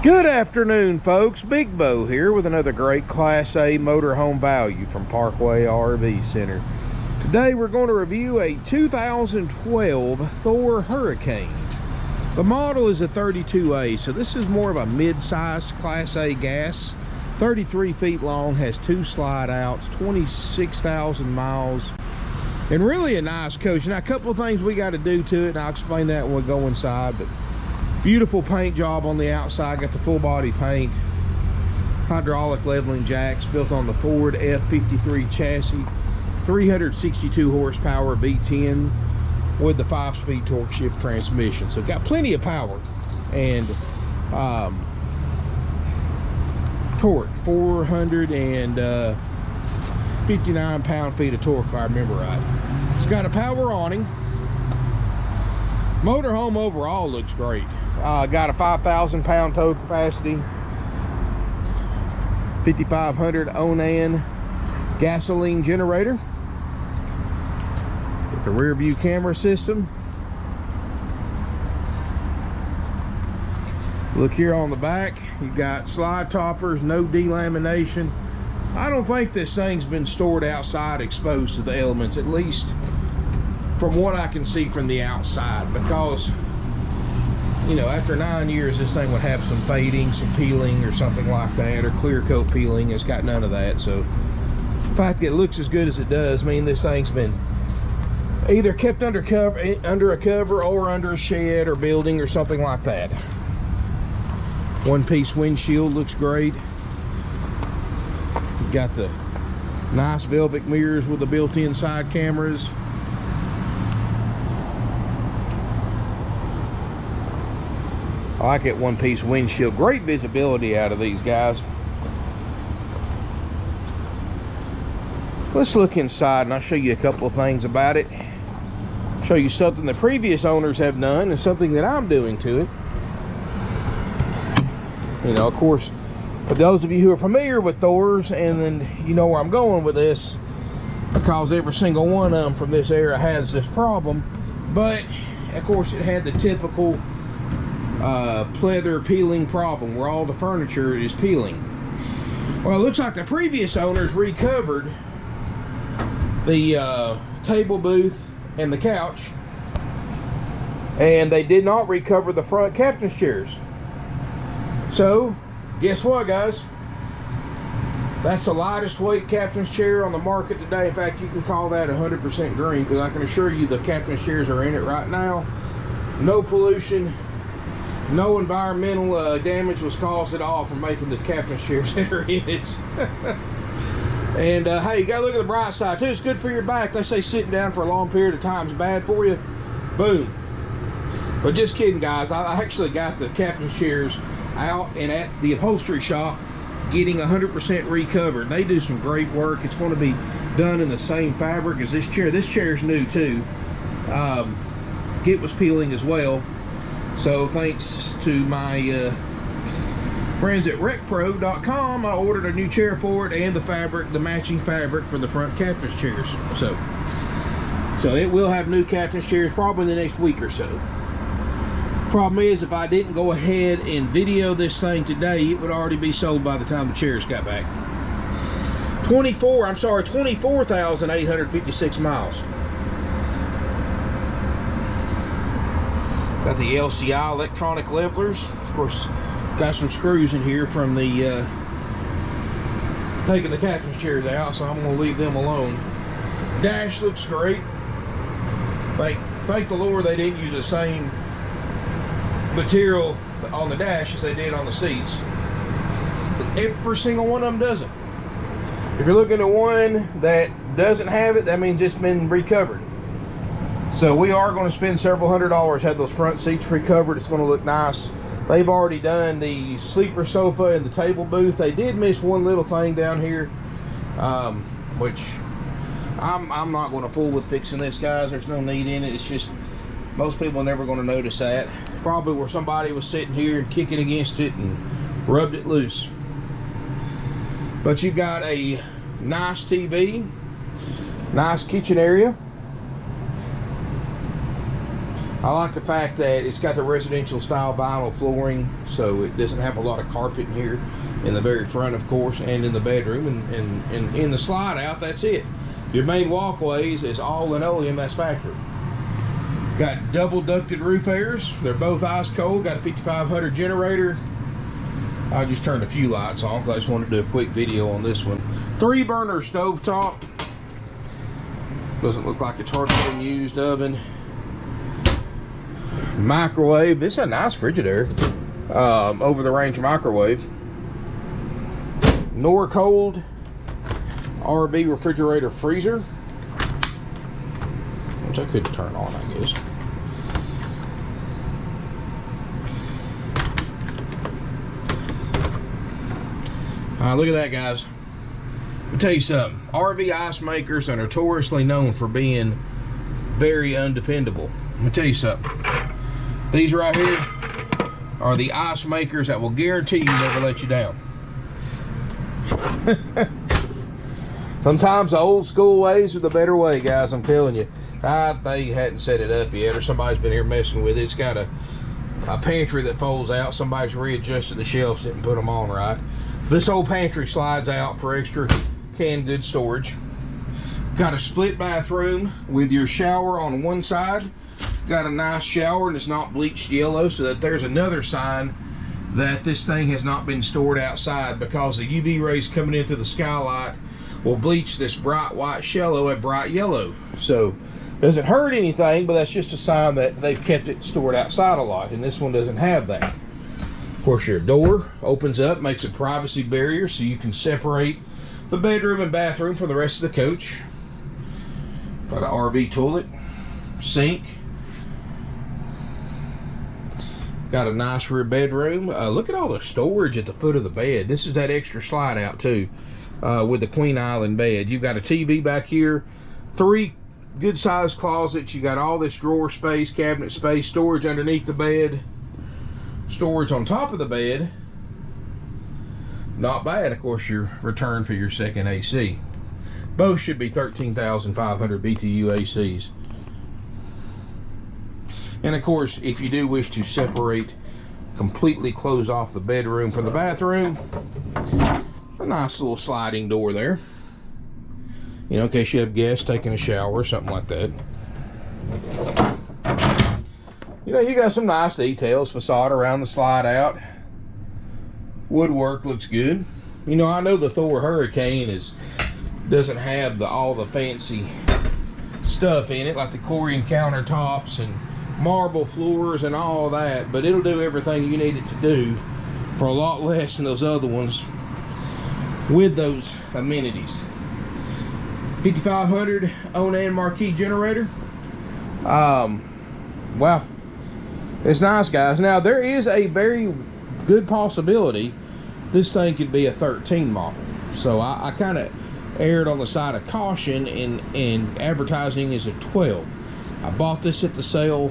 Good afternoon, folks. Big Bo here with another great Class A motorhome value from Parkway RV Center. Today we're going to review a 2012 Thor Hurricane. The model is a 32A, so this is more of a mid-sized Class A gas. 33 feet long, has 2 slide outs, 26,000 miles, and really a nice coach. Now, a couple of things we got to do to it, and I'll explain that when we go inside, but beautiful paint job on the outside. Got the full body paint, hydraulic leveling jacks built on the Ford F53 chassis, 362 horsepower V10 with the 5-speed torque shift transmission. So got plenty of power and torque, 459 pound-feet of torque if I remember right. It's got a power awning. Motorhome overall looks great. Got a 5,000 pound tow capacity, 5,500 Onan gasoline generator. Got the rear view camera system. Look here on the back, you got slide toppers, no delamination. I don't think this thing's been stored outside exposed to the elements, at least from what I can see from the outside, because you know, after 9 years, this thing would have some fading, some peeling or something like that, or clear coat peeling. It's got none of that. So the fact that it looks as good as it does mean this thing's been either kept under a cover or under a shed or building or something like that. One-piece windshield looks great. You got the nice velvet mirrors with the built-in side cameras. I like that one-piece windshield. Great visibility out of these guys. Let's look inside and I'll show you a couple of things about it. Show you something the previous owners have done and something that I'm doing to it. You know, of course, for those of you who are familiar with Thors, and then you know where I'm going with this, because every single one of them from this era has this problem. But of course, it had the typical pleather peeling problem where all the furniture is peeling. Well, it looks like the previous owners recovered the table booth and the couch, and they did not recover the front captain's chairs. So guess what, guys? That's the lightest weight captain's chair on the market today. In fact, you can call that 100% green, because I can assure you the captain's chairs are in it right now. No pollution, no environmental damage was caused at all from making the captain's chairs that are in it. And hey, you gotta look at the bright side too. It's good for your back. They say sitting down for a long period of time is bad for you. Boom. But just kidding, guys. I actually got the captain's chairs out and at the upholstery shop getting 100% recovered. They do some great work. It's going to be done in the same fabric as this chair. This chair's new too. It was peeling as well. So thanks to my friends at recpro.com, I ordered a new chair for it and the fabric, the matching fabric for the front captain's chairs. So it will have new captain's chairs probably in the next week or so. Problem is, if I didn't go ahead and video this thing today, it would already be sold by the time the chairs got back. 24,856 miles. Got the LCI electronic levelers. Of course, got some screws in here from the taking the captain's chairs out, so I'm going to leave them alone. Dash looks great. Thank the Lord they didn't use the same material on the dash as they did on the seats. But every single one of them doesn't. If you're looking at one that doesn't have it, that means it's been recovered. So we are going to spend several $100s, have those front seats recovered. It's going to look nice. They've already done the sleeper sofa and the table booth. They did miss one little thing down here, which I'm not going to fool with fixing this, guys. There's no need in it. It's just most people are never going to notice that. Probably where somebody was sitting here and kicking against it and rubbed it loose. But you've got a nice TV, nice kitchen area. I like the fact that it's got the residential style vinyl flooring, so it doesn't have a lot of carpet in here, in the very front of course, and in the bedroom, and in the slide out, that's it. Your main walkways is all linoleum, that's factory. Got double ducted roof airs, they're both ice cold, got a 5500 generator. I just turned a few lights on because I just wanted to do a quick video on this one. 3 burner stovetop. Doesn't look like it's hardly been used. Oven. Microwave. This is a nice Frigidaire. Over the range microwave. Norcold RV refrigerator freezer, which I could turn on, I guess. Look at that, guys. Let me tell you something. RV ice makers are notoriously known for being very undependable. Let me tell you something. These right here are the ice makers that will guarantee you never let you down. Sometimes the old school ways are the better way, guys. I'm telling you. They hadn't set it up yet, or somebody's been here messing with it. It's got a pantry that folds out. Somebody's readjusted the shelves and put them on right. This old pantry slides out for extra canned goods storage. Got a split bathroom with your shower on one side. Got a nice shower, and it's not bleached yellow, so that there's another sign that this thing has not been stored outside, because the UV rays coming into the skylight will bleach this bright white shallow a bright yellow. So doesn't hurt anything, but that's just a sign that they've kept it stored outside a lot, and this one doesn't have that. Of course, your door opens up, makes a privacy barrier so you can separate the bedroom and bathroom from the rest of the coach. Got an RV toilet, sink. Got a nice rear bedroom. Look at all the storage at the foot of the bed. This is that extra slide out too, with the Queen Island bed. You've got a TV back here, 3 good sized closets. You got all this drawer space, cabinet space, storage underneath the bed, storage on top of the bed. Not bad. Of course, your return for your second AC. Both should be 13,500 BTU ACs. And of course, if you do wish to separate, completely close off the bedroom from the bathroom, a nice little sliding door there. You know, in case you have guests taking a shower or something like that. You know, you got some nice details, facade around the slide out. Woodwork looks good. You know, I know the Thor Hurricane doesn't have all the fancy stuff in it, like the Corian countertops and marble floors and all that, but it'll do everything you need it to do for a lot less than those other ones with those amenities. 5500 Onan marquee generator. Wow, it's nice, guys. Now there is a very good possibility this thing could be a 13 model, so I kind of erred on the side of caution in advertising as a 12. I bought this at the sale.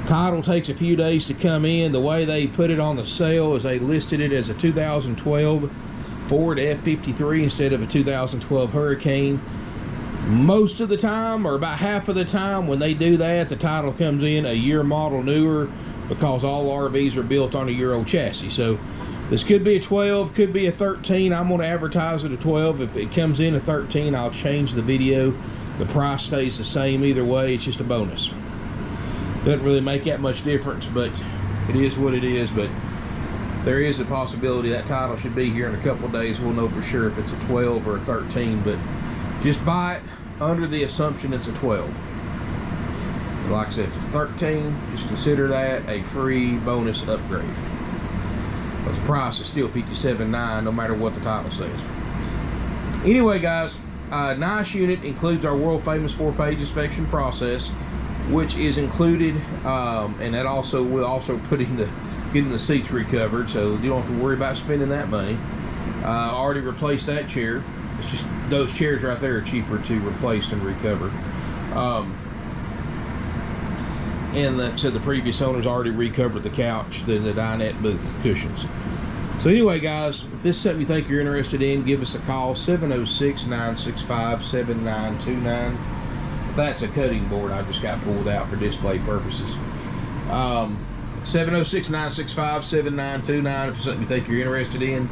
Title takes a few days to come in. The way they put it on the sale is they listed it as a 2012 Ford F53 instead of a 2012 Hurricane. Most of the time, or about half of the time when they do that, the title comes in a year model newer, because all RVs are built on a year-old chassis. So this could be a 12, could be a 13. I'm going to advertise it a 12. If it comes in a 13, I'll change the video. The price stays the same either way. It's just a bonus. Doesn't really make that much difference, but it is what it is. But there is a possibility that title should be here in a couple of days. We'll know for sure if it's a 12 or a 13, but just buy it under the assumption it's a 12. Like I said, if it's 13, just consider that a free bonus upgrade. But the price is still $57,900 no matter what the title says. Anyway, guys, nice unit. Includes our world famous 4-page inspection process, which is included, and that also will also put in getting the seats recovered, so you don't have to worry about spending that money. Already replaced that chair. It's just those chairs right there are cheaper to replace and recover. And like I said, the previous owners already recovered the couch, the dinette booth cushions. So anyway, guys, if this is something you think you're interested in, give us a call, 706-965-7929. That's a cutting board I just got pulled out for display purposes. 706-965-7929 if it's something you think you're interested in.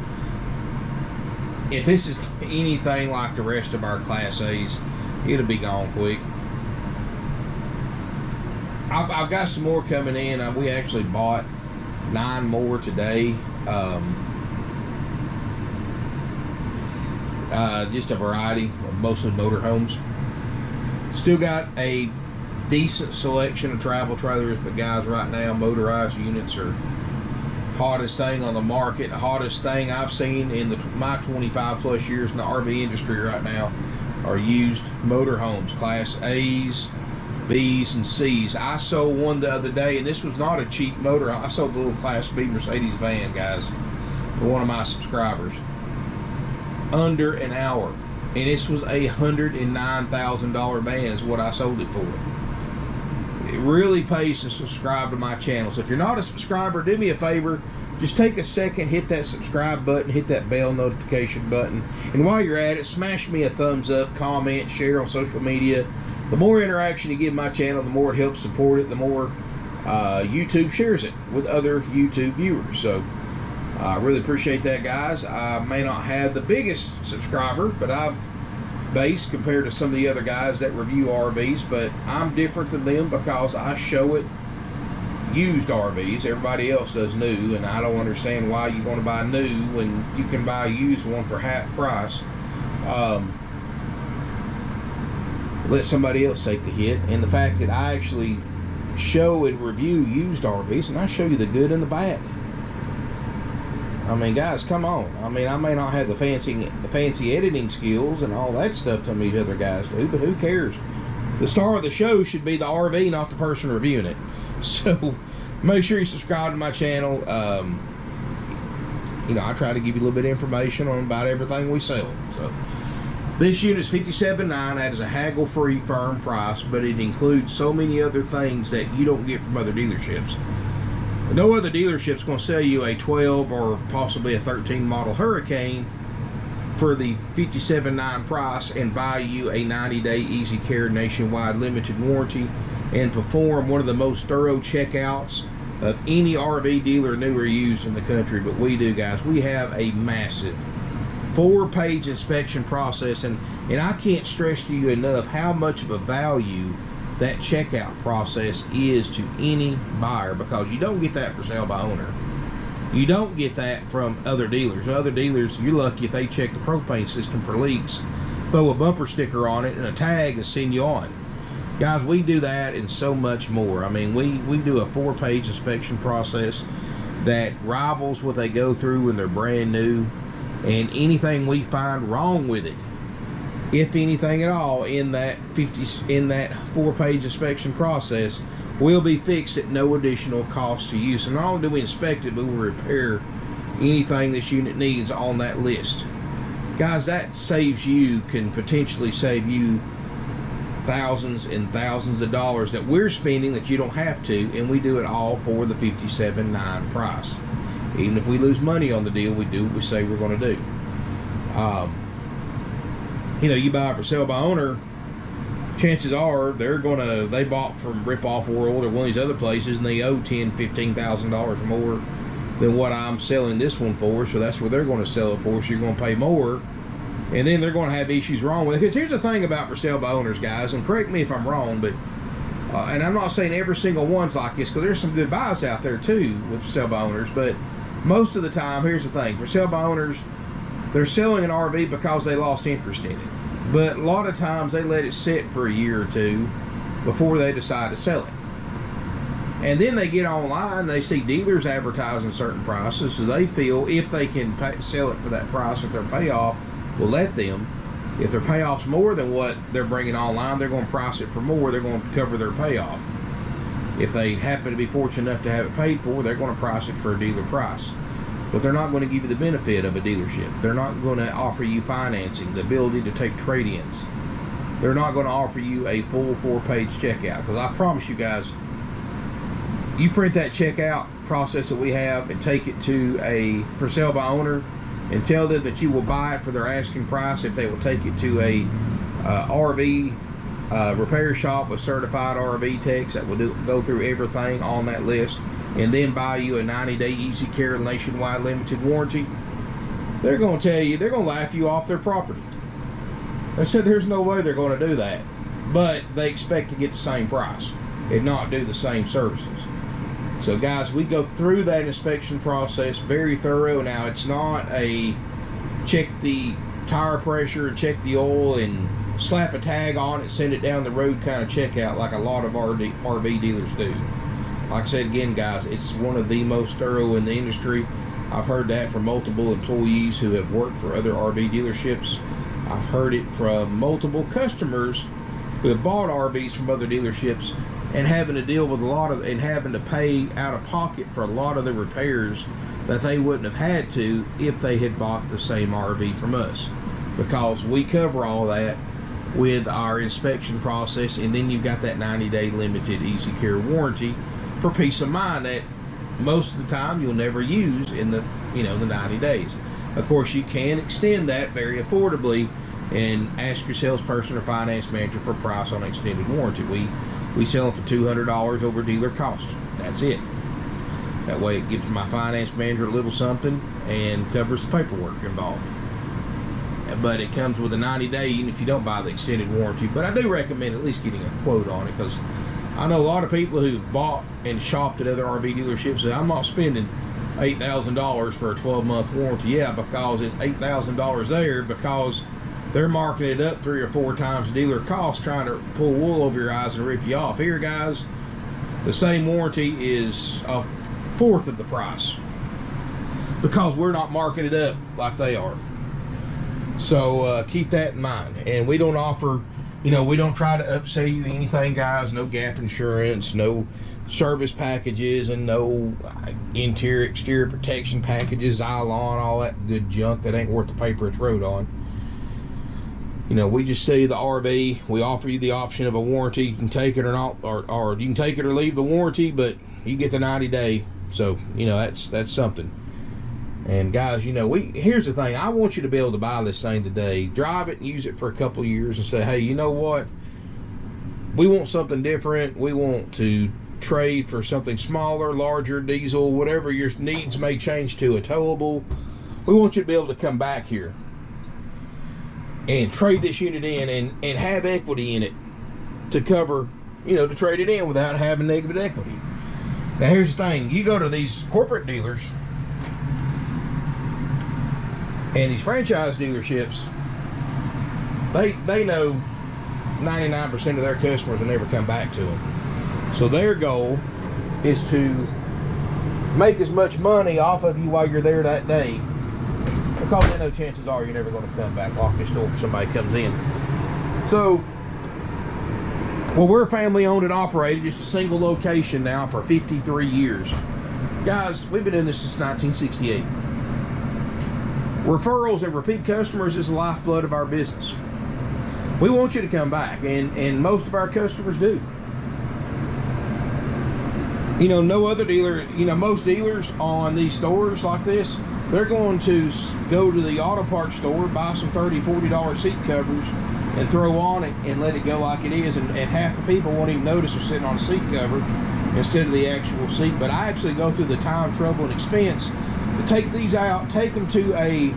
If this is anything like the rest of our Class A's, it'll be gone quick. I've got some more coming in. We actually bought 9 more today. Just a variety of mostly motorhomes. Still got a decent selection of travel trailers, but guys, right now motorized units are hottest thing on the market. The hottest thing I've seen in my 25 plus years in the RV industry right now are used motorhomes, Class A's, B's, and C's. I sold one the other day, and this was not a cheap motor. I sold the little Class B Mercedes van, guys, for one of my subscribers. Under an hour. And this was a $109,000 van is what I sold it for. It really pays to subscribe to my channel. So if you're not a subscriber, do me a favor. Just take a second, hit that subscribe button, hit that bell notification button. And while you're at it, smash me a thumbs up, comment, share on social media. The more interaction you give my channel, the more it helps support it, the more YouTube shares it with other YouTube viewers. So I really appreciate that, guys. I may not have the biggest subscriber, but I've base compared to some of the other guys that review RVs, but I'm different than them because I show it used RVs. Everybody else does new, and I don't understand why you want to buy new when you can buy a used one for half price. Let somebody else take the hit. And the fact that I actually show and review used RVs, and I show you the good and the bad. I mean, guys, come on. I mean, I may not have the fancy editing skills and all that stuff some of these other guys do, but who cares? The star of the show should be the RV, not the person reviewing it. So make sure you subscribe to my channel. You know, I try to give you a little bit of information on about everything we sell. So this unit is $57,900. That is a haggle-free firm price, but it includes so many other things that you don't get from other dealerships. No other dealership's going to sell you a 12 or possibly a 13 model Hurricane for the $57,900 price and buy you a 90-day easy care nationwide limited warranty and perform one of the most thorough checkouts of any RV dealer, new or used, in the country. But we do, guys. We have a massive 4-page inspection process, and I can't stress to you enough how much of a value that checkout process is to any buyer, because you don't get that for sale by owner. You don't get that from other dealers. Other dealers, you're lucky if they check the propane system for leaks, throw a bumper sticker on it and a tag and send you on. Guys, we do that and so much more. I mean, we do a 4-page inspection process that rivals what they go through when they're brand new, and anything we find wrong with it, if anything at all, in that 4-page inspection process, will be fixed at no additional cost to you. So not only do we inspect it, but we repair anything this unit needs on that list. Guys, that saves you, can potentially save you thousands and thousands of dollars that we're spending that you don't have to, and we do it all for the $57,900 price. Even if we lose money on the deal, we do what we say we're going to do. You know, you buy it for sale by owner, chances are they bought from Rip Off World or one of these other places, and they owe $10,000-$15,000 more than what I'm selling this one for. So that's what they're going to sell it for. So you're going to pay more, and then they're going to have issues wrong with it. Because here's the thing about for sale by owners, guys, and correct me if I'm wrong, but and I'm not saying every single one's like this, because there's some good buys out there too with for sale by owners, but most of the time, here's the thing: for sale by owners, they're selling an RV because they lost interest in it. But a lot of times they let it sit for a year or two before they decide to sell it. And then they get online, they see dealers advertising certain prices, so they feel if they can sell it for that price, if their payoff will let them. If their payoff's more than what they're bringing online, they're going to price it for more. They're going to cover their payoff. If they happen to be fortunate enough to have it paid for, they're going to price it for a dealer price. But they're not going to give you the benefit of a dealership. They're not going to offer you financing, the ability to take trade-ins. They're not going to offer you a full 4-page checkout. Because I promise you guys, you print that checkout process that we have and take it to a for sale by owner and tell them that you will buy it for their asking price if they will take it to a RV repair shop with certified RV techs that will go through everything on that list, and then buy you a 90-day easy care nationwide limited warranty, they're going to tell you, they're going to laugh you off their property. They said there's no way they're going to do that, but they expect to get the same price and not do the same services. So guys, we go through that inspection process very thorough. Now, it's not a check the tire pressure and check the oil and slap a tag on it, send it down the road kind of checkout like a lot of RV dealers do. Like I said again, guys, it's one of the most thorough in the industry. I've heard that from multiple employees who have worked for other RV dealerships. I've heard it from multiple customers who have bought RVs from other dealerships and having to deal with having to pay out of pocket for a lot of the repairs that they wouldn't have had to if they had bought the same RV from us, because we cover all that with our inspection process, and then you've got that 90-day limited easy care warranty for peace of mind that most of the time you'll never use in the the 90 days. Of course, you can extend that very affordably and ask your salesperson or finance manager for a price on extended warranty. We sell them for $200 over dealer cost. That's it. That way it gives my finance manager a little something and covers the paperwork involved. But it comes with a 90-day even if you don't buy the extended warranty. But I do recommend at least getting a quote on it, because I know a lot of people who bought and shopped at other RV dealerships say, I'm not spending $8,000 for a 12-month warranty. Yeah, because it's $8,000 there because they're marking it up 3 or 4 times dealer cost, trying to pull wool over your eyes and rip you off. Here, guys, the same warranty is a fourth of the price because we're not marking it up like they are. So keep that in mind. And we don't offer, we don't try to upsell you anything, guys. No gap insurance, no service packages, and no interior exterior protection packages, Xylon, all that good junk that ain't worth the paper it's wrote on. We just sell you the RV. We offer you the option of a warranty. You can take it or not, or you can take it or leave the warranty, but you get the 90-day. So that's something. And guys, here's the thing. I want you to be able to buy this thing today, drive it and use it for a couple of years and say, hey, you know what? We want something different. We want to trade for something smaller, larger, diesel, whatever your needs may change to, a towable. We want you to be able to come back here and trade this unit in and have equity in it to cover, to trade it in without having negative equity. Now, here's the thing. You go to these corporate dealers and these franchise dealerships, they know 99% of their customers will never come back to them. So their goal is to make as much money off of you while you're there that day, because they know chances are you're never going to come back, lock this door if somebody comes in. So, well, we're family owned and operated, just a single location now for 53 years. Guys, we've been doing this since 1968. Referrals and repeat customers is the lifeblood of our business. We want you to come back, and most of our customers do. No other dealer, most dealers on these stores like this, they're going to go to the auto parts store, buy some $30, $40 seat covers and throw on it and let it go like it is, and half the people won't even notice they're sitting on a seat cover instead of the actual seat. But I actually go through the time, trouble, and expense to take these out, take them to a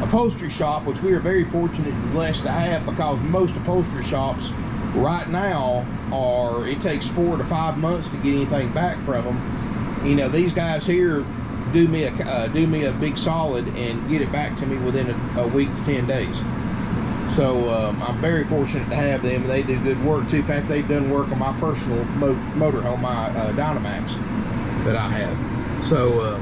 upholstery shop, which we are very fortunate and blessed to have, because most upholstery shops right now it takes 4 to 5 months to get anything back from them. These guys here do me a big solid and get it back to me within a week to 10 days. So I'm very fortunate to have them. They do good work too. In fact, they've done work on my personal motorhome, my Dynamax that I have. So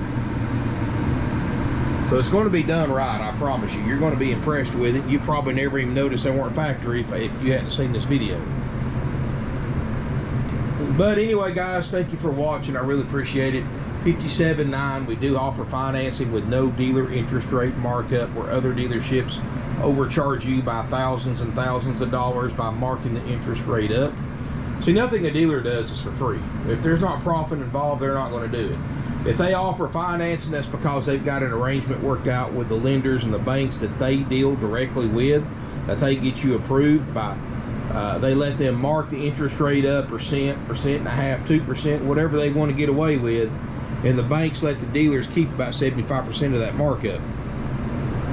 it's going to be done right, I promise you. You're going to be impressed with it. You probably never even noticed they weren't factory if you hadn't seen this video. But anyway, guys, thank you for watching. I really appreciate it. 57.9. We do offer financing with no dealer interest rate markup, where other dealerships overcharge you by thousands and thousands of dollars by marking the interest rate up. See, nothing a dealer does is for free. If there's not profit involved, they're not going to do it. If they offer financing, that's because they've got an arrangement worked out with the lenders and the banks that they deal directly with, that they get you approved by They let them mark the interest rate up, percent and a half, 2%, whatever they want to get away with. And the banks let the dealers keep about 75% of that markup.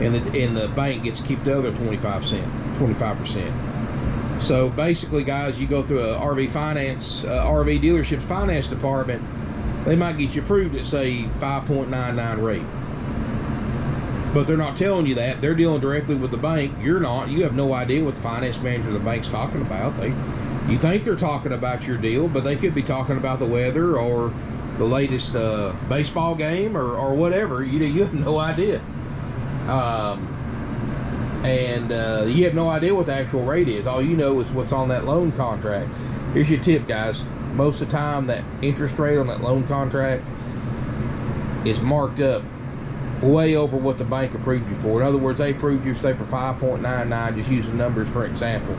And the bank gets to keep the other 25%. So basically, guys, you go through a RV dealership's finance department, they might get you approved at, say, 5.99 rate. But they're not telling you that. They're dealing directly with the bank. You're not. You have no idea what the finance manager of the bank's talking about. You think they're talking about your deal, but they could be talking about the weather or the latest baseball game or whatever. You have no idea. You have no idea what the actual rate is. All you know is what's on that loan contract. Here's your tip, guys. Most of the time, that interest rate on that loan contract is marked up way over what the bank approved you for. In other words, they approved you, say, for 5.99, just using numbers for example.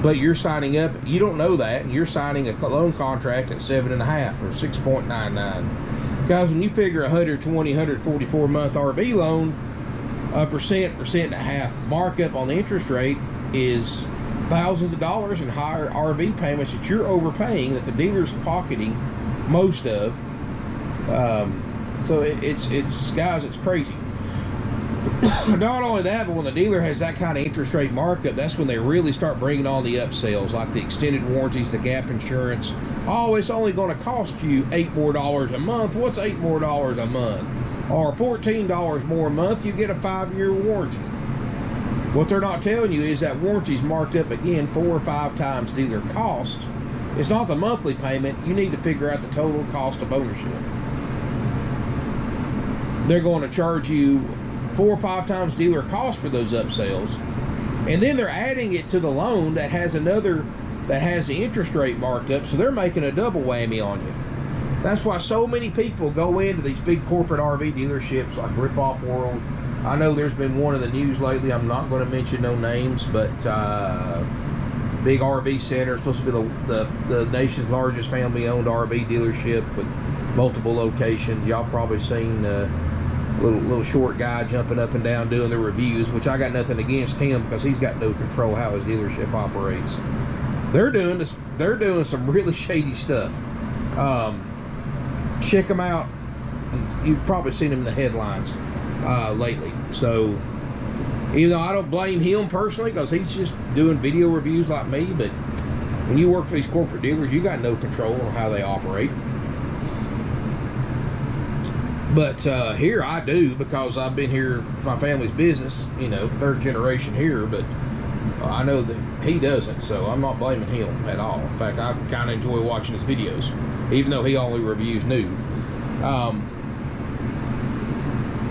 But you're signing up, you don't know that, and you're signing a loan contract at 7.5 or 6.99. Guys, when you figure 120, 144 month RV loan, a percent and a half markup on the interest rate is thousands of dollars in higher RV payments that you're overpaying, that the dealer's pocketing most of. So it's guys, it's crazy. Not only that, but when the dealer has that kind of interest rate markup, that's when they really start bringing on the upsells, like the extended warranties, the gap insurance. Oh, it's only going to cost you $8 more a month. What's $8 more a month? Or $14 more a month, you get a 5-year warranty. What they're not telling you is that warranty's marked up again 4 or 5 times dealer cost. It's not the monthly payment. You need to figure out the total cost of ownership. They're going to charge you 4 or 5 times dealer cost for those upsells, and then they're adding it to the loan that has the interest rate marked up, so they're making a double whammy on you. That's why so many people go into these big corporate RV dealerships like Rip Off World. I know there's been one in the news lately. I'm not going to mention no names, but big RV center, supposed to be the nation's largest family-owned RV dealership with multiple locations. Y'all probably seen little short guy jumping up and down doing the reviews, which I got nothing against him because he's got no control how his dealership operates. They're doing some really shady stuff. Check them out. You've probably seen them in the headlines lately. So even though I don't blame him personally because he's just doing video reviews like me, but when you work for these corporate dealers, you got no control on how they operate. But here I do, because I've been here, my family's business, 3rd generation here, but I know that he doesn't, so I'm not blaming him at all. In fact, I kind of enjoy watching his videos, even though he only reviews new.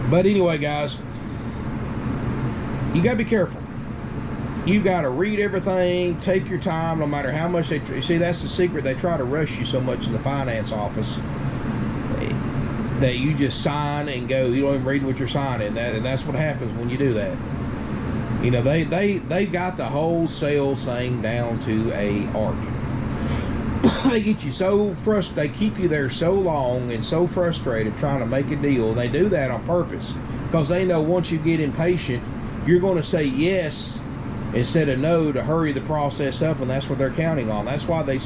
But anyway, guys, you got to be careful. You got to read everything, take your time, no matter how much they... See, that's the secret. They try to rush you so much in the finance office that you just sign and go. You don't even read what you're signing. And that's what happens when you do that. They got the whole sales thing down to a art. They get you so frustrated. They keep you there so long and so frustrated trying to make a deal. They do that on purpose because they know once you get impatient, you're going to say yes instead of no to hurry the process up, and that's what they're counting on. That's why they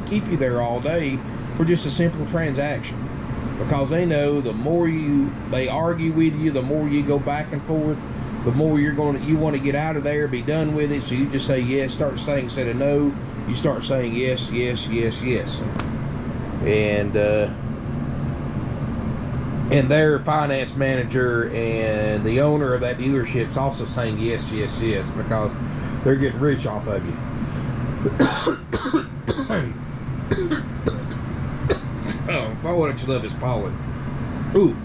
keep you there all day for just a simple transaction, because they know the more they argue with you, the more you go back and forth, the more you want to get out of there, be done with it. So you just say yes, start saying instead of no, you start saying yes, yes, yes, yes. And their finance manager and the owner of that dealership is also saying yes, yes, yes, because they're getting rich off of you. Oh, why wouldn't you love this pollen? Ooh.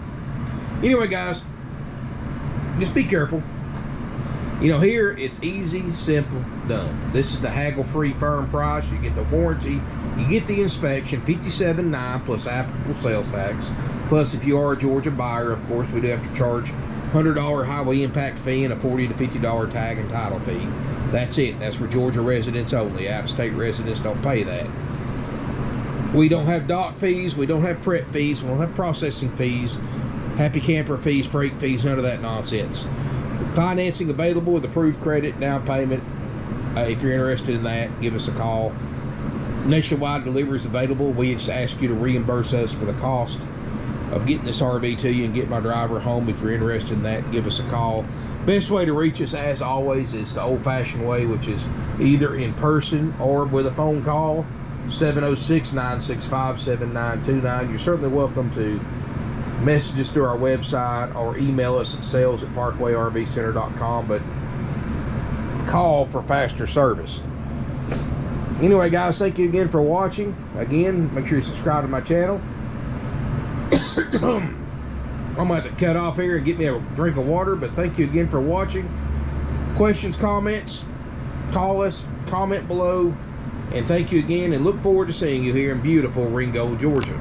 Anyway, guys, just be careful. Here it's easy, simple, done. This is the haggle-free firm price. You get the warranty, you get the inspection, $57.9 plus applicable sales tax. Plus, if you are a Georgia buyer, of course, we do have to charge $100 highway impact fee and a $40 to $50 tag and title fee. That's it. That's for Georgia residents only. Out-of-state residents don't pay that. We don't have dock fees. We don't have prep fees. We don't have processing fees, happy camper fees, freight fees, none of that nonsense. Financing available with approved credit, down payment, If you're interested in that, give us a call. Nationwide delivery is available. We just ask you to reimburse us for the cost of getting this RV to you and getting my driver home. If you're interested in that, give us a call. Best way to reach us, as always, is the old-fashioned way, which is either in person or with a phone call, 706-965-7929. You're certainly welcome to message us through our website or email us at sales@parkwayrvcenter.com, but call for faster service. Anyway, guys, thank you again for watching. Again, make sure you subscribe to my channel. I'm going to have to cut off here and get me a drink of water, but thank you again for watching. Questions, comments, call us, comment below, and thank you again, and look forward to seeing you here in beautiful Ringgold, Georgia.